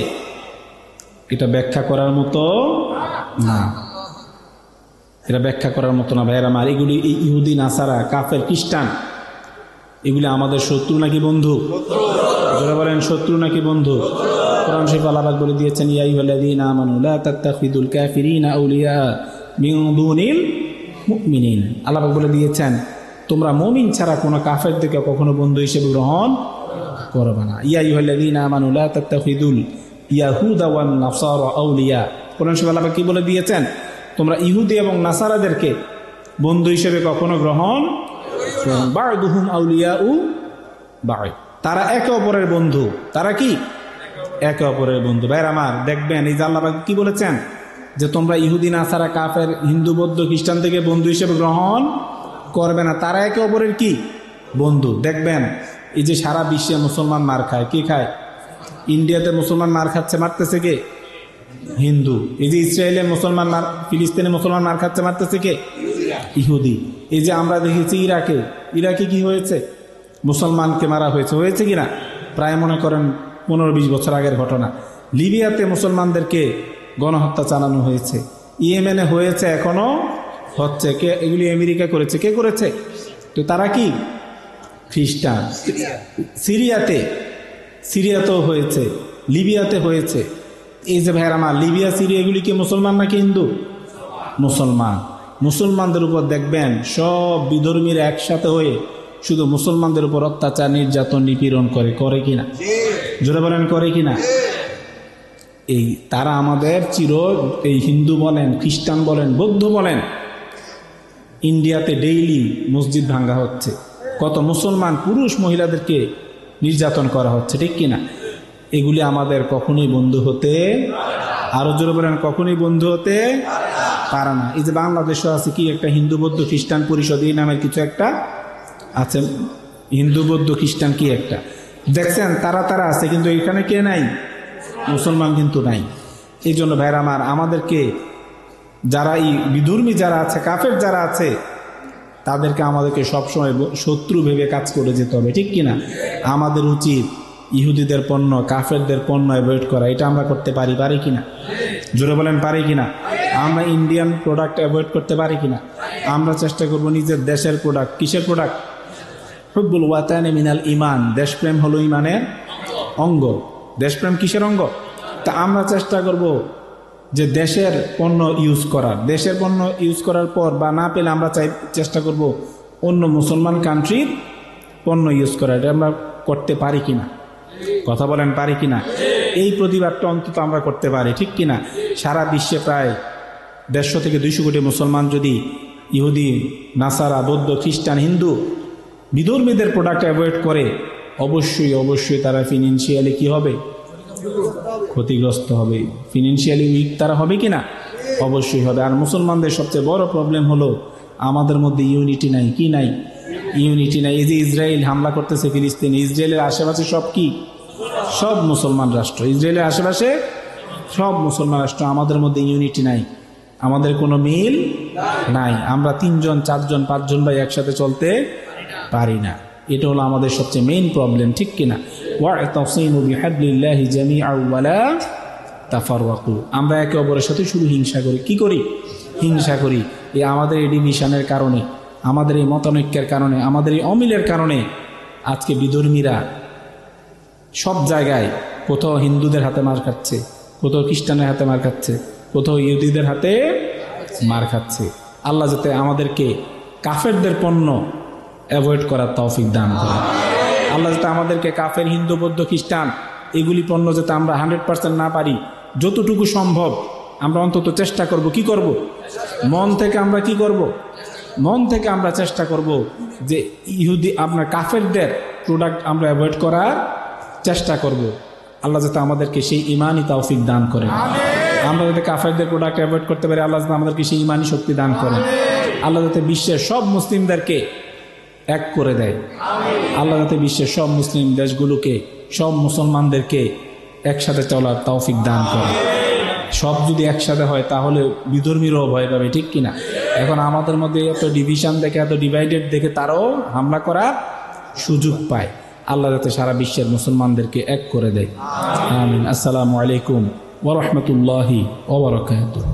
এটা ব্যাখ্যা করার মতো না, এটা ব্যাখ্যা করার মতো না। ভাইয়ের আমার, এগুলি এই ইহুদি, নাসারা, কাফের, খ্রিস্টান, এগুলি আমাদের শত্রু নাকি বন্ধু? যারা বলেন শত্রু নাকি বন্ধু? কোরআন শরীফে আল্লাহ পাক বলে দিয়েছেন, ইয়া আইয়ুহাল্লাযীনা আমানু লা তাত্তাখিযুল কাফিরিনা আউলিয়া মিন দুনিল মুমিনিন। আল্লাহ পাক বলে দিয়েছেন, তোমরা মুমিন ছাড়া কোনো কাফেরদেরকে কখনো বন্ধু হিসেবে গ্রহণ করবে না। ইয়া আইয়ুহাল্লাযীনা আমানু লা তাত্তাখিযুল ইয়াহুদা ওয়ান নাসারা আউলিয়া। কোরআন শরীফে আল্লাহ পাক কি বলে দিয়েছেন? তোমরা ইহুদি এবং নাসারাদেরকে বন্ধু হিসেবে কখনো গ্রহণ, বা'দুহুম আউলিয়াউ বা'দ, তারা একে অপরের বন্ধু। তারা কি? একে অপরের বন্ধু। ভাইরা আমার, দেখবেন এই যে আল্লাহ পাক কি বলেছেন, যে তোমরা ইহুদি, নাসারা, কাফের, হিন্দু, বৌদ্ধ, খ্রিস্টান থেকে বন্ধু হিসেবে গ্রহণ করবে না, তারা একে অপরের কি? বন্ধু। দেখবেন এই যে সারা বিশ্বে মুসলমান মার খায়, কে খায়? ইন্ডিয়াতে মুসলমান মার খাচ্ছে, মারতেছে কে? হিন্দু। এই যে ইসরায়েলে মুসলমান ফিলিস্তিনে মুসলমান মার খাচ্ছে, মারতেছে কে? ইহুদি। এই যে আমরা দেখেছি ইরাকে কি হয়েছে? মুসলমানকে মারা হয়েছে কিনা? প্রায় মনে করেন 15-20 বছর আগের ঘটনা। লিবিয়াতে মুসলমানদেরকে গণহত্যা চালানো হয়েছে। ইয়েমেনে হয়েছে, এখনো হচ্ছে। কে? এগুলি আমেরিকা করেছে। কে করেছে? তো তারা কি? খ্রিস্টান। সিরিয়াতেও হয়েছে, লিবিয়াতে হয়েছে। এই যে ভাইয়ের আমার, লিবিয়া, সিরিয়া, এগুলি কি মুসলমান নাকি হিন্দু? মুসলমান। মুসলমানদের উপর দেখবেন সব বিধর্মীরা একসাথে হয়ে শুধু মুসলমানদের উপর অত্যাচার, নির্যাতন, নিপীড়ন করে কিনা? জোরে বলেন, করে কিনা? এই তারা আমাদের এই হিন্দু বলেন, খ্রিস্টান বলেন, বৌদ্ধ বলেন, ইন্ডিয়াতে ডেইলি মসজিদ ভাঙ্গা হচ্ছে, কত মুসলমান পুরুষ মহিলাদেরকে নির্যাতন করা হচ্ছে, ঠিক কিনা? এগুলি আমাদের কখনোই বন্ধু হতে, আরো জোরে বলেন, কখনোই বন্ধু হতে পারে না। এই যে বাংলাদেশও আছে কি একটা হিন্দু, বৌদ্ধ, খ্রিস্টান পরিষদ, এই নামের কিছু একটা আছে, হিন্দু, বৌদ্ধ, খ্রিস্টান কি একটা দেখছেন, তারা আছে, কিন্তু এখানে কে নাই? মুসলমান কিন্তু নাই। এই জন্য ভাইরা আমার, আমাদেরকে যারা এই বিধর্মী যারা আছে, কাফের যারা আছে, তাদেরকে আমাদেরকে সবসময় শত্রু ভেবে কাজ করে যেতে হবে, ঠিক কিনা? আমাদের উচিত ইহুদিদের পণ্য, কাফেরদের পণ্য অ্যাভয়েড করা। এটা আমরা করতে পারি কিনা? জোরে বলেন, পারি কিনা? আমরা ইন্ডিয়ান প্রোডাক্ট অ্যাভয়েড করতে পারি কিনা? আমরা চেষ্টা করব নিজের দেশের প্রোডাক্ট। কিসের প্রোডাক্ট? হুব্বুল ওয়াতানি মিনাল ইমান। দেশপ্রেম হলো ইমানের অঙ্গ। দেশপ্রেম কিসের অঙ্গ? তা আমরা চেষ্টা করব যে দেশের পণ্য ইউজ করার। দেশের পণ্য ইউজ করার পর বা না পেলে আমরা চেষ্টা করব অন্য মুসলমান কান্ট্রির পণ্য ইউজ করার। এটা আমরা করতে পারি কিনা? কথা বলেন, পারি কিনা? এই প্রতিবাদটা অন্তত আমরা করতে পারি, ঠিক কিনা? সারা বিশ্বে প্রায় 150 থেকে 200 কোটি মুসলমান যদি ইহুদি, নাসারা, বৌদ্ধ, খ্রিস্টান, হিন্দু, বিধর্মীদের প্রোডাক্ট অ্যাভয়েড করে, অবশ্যই তারা ফিনান্সিয়ালি কি হবে? ক্ষতিগ্রস্ত হবে। ফিনান্সিয়ালি উইক তারা হবে কিনা? অবশ্যই হবে। আর মুসলমানদের সবচেয়ে বড় প্রবলেম হলো আমাদের মধ্যে ইউনিটি নাই। কি নাই? ইউনিটি নাই। এই যে ইসরায়েল হামলা করতেছে ফিলিস্তিনে, ইসরায়েলের আশেপাশে সব কি? সব মুসলমান রাষ্ট্র। ইসরায়েলের আশেপাশে সব মুসলমান রাষ্ট্র। আমাদের মধ্যে ইউনিটি নাই, আমাদের কোনো মিল নাই। আমরা 3 জন 4 জন 5 জন ভাই একসাথে চলতে পারি না। এটা হলো আমাদের সবচেয়ে মেইন প্রবলেম, ঠিক কিনা? ওয়া'তাসিমু বিহাবলিল্লাহি জামিআন ওয়া লা তাফাররাকু। আমরা একে অপরের সাথে শুধু হিংসা করি। কি করি? হিংসা করি। এই আমাদের এই ডিভিশনের কারণে, আমাদের এই মতানৈক্যের কারণে, আমাদের এই অমিলের কারণে আজকে বিধর্মীরা সব জায়গায়, কোথাও হিন্দুদের হাতে মার খাচ্ছে, কোথাও খ্রিস্টানের হাতে মার খাচ্ছে, কোথাও ইহুদিদের হাতে মার খাচ্ছে। আল্লাহ যাতে আমাদেরকে কাফেরদের পণ্য অ্যাভয়েড করার তৌফিক দান করে। আল্লাহ যাতে আমাদেরকে কাফের, হিন্দু, বৌদ্ধ, খ্রিস্টান এগুলি পণ্য যাতে আমরা 100% না পারি, যতটুকু সম্ভব আমরা অন্তত চেষ্টা করব। কি করব? মন থেকে আমরা কি করব? মন থেকে আমরা চেষ্টা করব যে ইহুদি, আপনার কাফেরদের প্রোডাক্ট আমরা অ্যাভয়েড করার চেষ্টা করব। আল্লাহ যাতে আমাদেরকে সেই ইমানই তৌফিক দান করেন। আমরা যাতে কাফেরদের প্রোডাক্ট অ্যাভয়েড করতে পারি, আল্লাহ যাতে আমাদেরকে সেই ইমানই শক্তি দান করেন। আল্লাহ যাতে বিশ্বের সব মুসলিমদেরকে এক করে দেয়। আল্লাহ যাতে বিশ্বের সব মুসলিম দেশগুলোকে, সব মুসলমানদেরকে একসাথে চলার তৌফিক দান করে। সব যদি একসাথে হয় তাহলে বিধর্মীরও ভয় পাবে, ঠিক কিনা? এখন আমাদের মধ্যে এত ডিভিশন দেখে, এত ডিভাইডেড দেখে তারাও হামলা করার সুযোগ পায়। আল্লাহ যাতে সারা বিশ্বের মুসলমানদেরকে এক করে দেয়। আমিন। আসসালামু আলাইকুম ওয়া রাহমাতুল্লাহি ওয়া বারাকাতুহু।